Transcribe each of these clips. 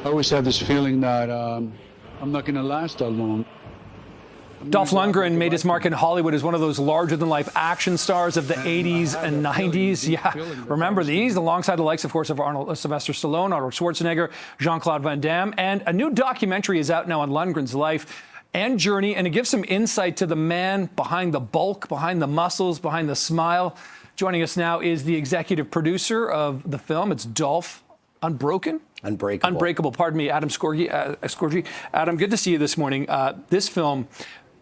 always have this feeling that I'm not going to last that long. Dolph Lundgren made his mark in Hollywood as one of those larger-than-life action stars of the 80s and 90s. Yeah, remember these, alongside the likes, of course, of Sylvester Stallone, Arnold Schwarzenegger, Jean-Claude Van Damme. And a new documentary is out now on Lundgren's life and journey, and it gives some insight to the man behind the bulk, behind the muscles, behind the smile. Joining us now is the executive producer of the film. It's Dolph Unbreakable, pardon me, Adam Scorgie. Adam, good to see you this morning. This film,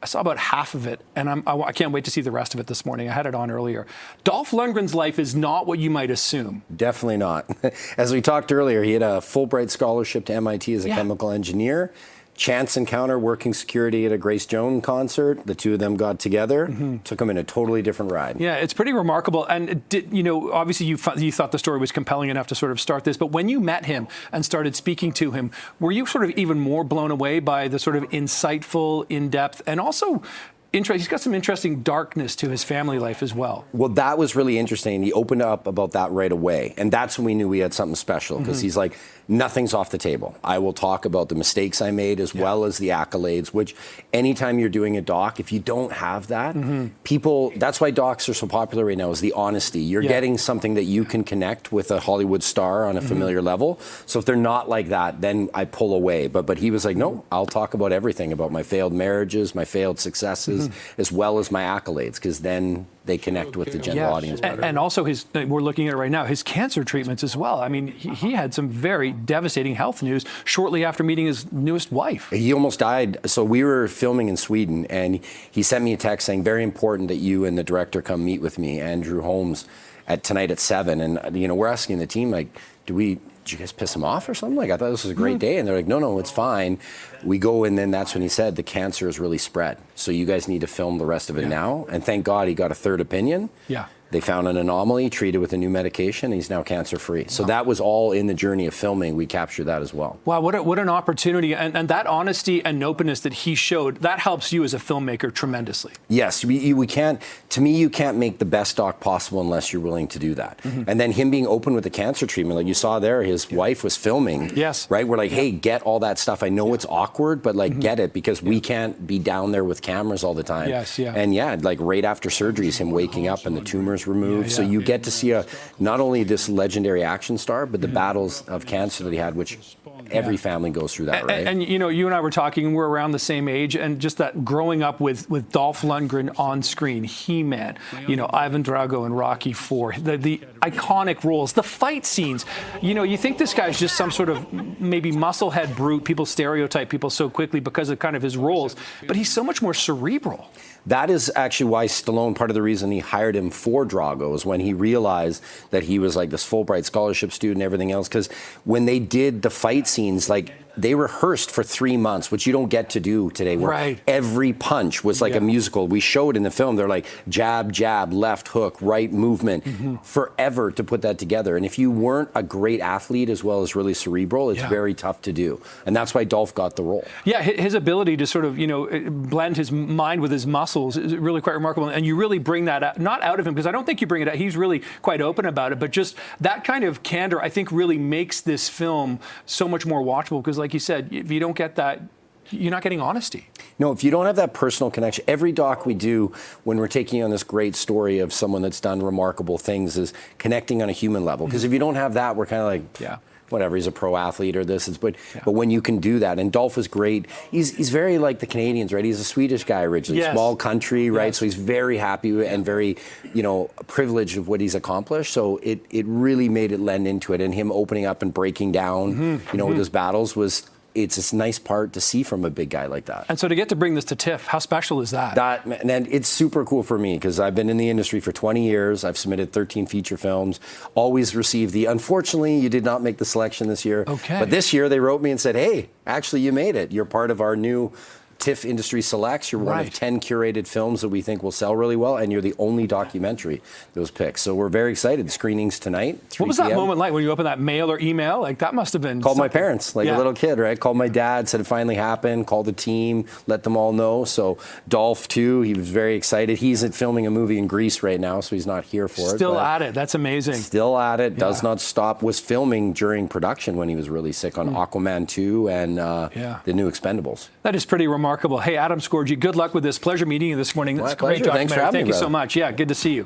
I saw about half of it, and I can't wait to see the rest of it this morning. I had it on earlier. Dolph Lundgren's life is not what you might assume. Definitely not. As we talked earlier, he had a Fulbright scholarship to MIT as a chemical engineer. Chance encounter working security at a Grace Jones concert. The two of them got together, took him in a totally different ride. Yeah, it's pretty remarkable. And, obviously you thought the story was compelling enough to sort of start this, but when you met him and started speaking to him, were you sort of even more blown away by the sort of insightful, in-depth, and also he's got some interesting darkness to his family life as well. Well, that was really interesting. He opened up about that right away. And that's when we knew we had something special, because he's like, nothing's off the table. I will talk about the mistakes I made as well as the accolades, which anytime you're doing a doc, if you don't have that, people, that's why docs are so popular right now, is the honesty. You're getting something that you can connect with a Hollywood star on a familiar level. So if they're not like that, then I pull away. But he was like, no, I'll talk about everything, about my failed marriages, my failed successes, as well as my accolades, because then they connect with the general audience better. And also we're looking at it right now, his cancer treatments as well. I mean, he had some very devastating health news shortly after meeting his newest wife. He almost died. So we were filming in Sweden, and he sent me a text saying, very important that you and the director come meet with me, Andrew Holmes, tonight at 7. And, we're asking the team, like, did you guys piss him off or something? Like, I thought this was a great day. And they're like, no, it's fine. We go, and then that's when he said, the cancer has really spread. So you guys need to film the rest of it now. And thank God he got a third opinion. Yeah. They found an anomaly, treated with a new medication, and he's now cancer-free. So that was all in the journey of filming. We captured that as well. Wow, what an opportunity. And that honesty and openness that he showed, that helps you as a filmmaker tremendously. Yes, we can't, to me, you can't make the best doc possible unless you're willing to do that. And then him being open with the cancer treatment, like you saw there, his wife was filming. Yes. Right? We're like, hey, get all that stuff. I know it's awkward, but like, get it, because we can't be down there with cameras all the time. Yes, And like right after surgery is him waking up and the tumors removed. So you get to see not only this legendary action star, but the battles of cancer that he had, which every family goes through that, right? And you and I were talking, we're around the same age, and just that growing up with Dolph Lundgren on screen, He-Man, Ivan Drago and Rocky IV, the iconic roles, the fight scenes. You think this guy's just some sort of maybe musclehead brute. People stereotype people so quickly because of kind of his roles, but he's so much more cerebral. That is actually why Stallone, part of the reason he hired him for Drago, is when he realized that he was like this Fulbright scholarship student and everything else. Because when they did the fight scenes, like, they rehearsed for 3 months, which you don't get to do today, where every punch was like a musical. We showed in the film, they're like jab, jab, left hook, right movement, forever to put that together. And if you weren't a great athlete as well as really cerebral, it's very tough to do. And that's why Dolph got the role. Yeah, his ability to sort of, blend his mind with his muscles is really quite remarkable. And you really bring that out, not out of him, because I don't think you bring it out. He's really quite open about it, but just that kind of candor, I think, really makes this film so much more watchable, because like you said, if you don't get that, you're not getting honesty. No, if you don't have that personal connection, every doc we do when we're taking on this great story of someone that's done remarkable things is connecting on a human level. Because if you don't have that, we're kind of like, whatever, he's a pro athlete or this. But when you can do that, and Dolph is great. He's very like the Canadians, right? He's a Swedish guy originally, small country, right? So he's very happy and very, privileged of what he's accomplished. So it really made it lend into it, and him opening up and breaking down, with his battles it's this nice part to see from a big guy like that. And so to get to bring this to TIFF, how special is that? And it's super cool for me, because I've been in the industry for 20 years. I've submitted 13 feature films, always received unfortunately, you did not make the selection this year. Okay. But this year they wrote me and said, hey, actually you made it. You're part of our new TIFF Industry Selects. You're one of 10 curated films that we think will sell really well, and you're the only documentary that was picked. So we're very excited. Screenings tonight, 3 What was that p.m. moment like when you opened that mail or email? Like, that must have been Called something. my parents, like a little kid, right? Called my dad, said it finally happened, called the team, let them all know. So Dolph, too, he was very excited. He's filming a movie in Greece right now, so he's not here for it. Still at it. That's amazing. Still at it, does not stop. Was filming during production when he was really sick on Aquaman 2 and the new Expendables. That is pretty remarkable. Hey, Adam Scorgie, good luck with this. Pleasure meeting you this morning. My That's a great pleasure. Thanks for documentary. having me, Thank you so brother. much. Yeah, good to see you.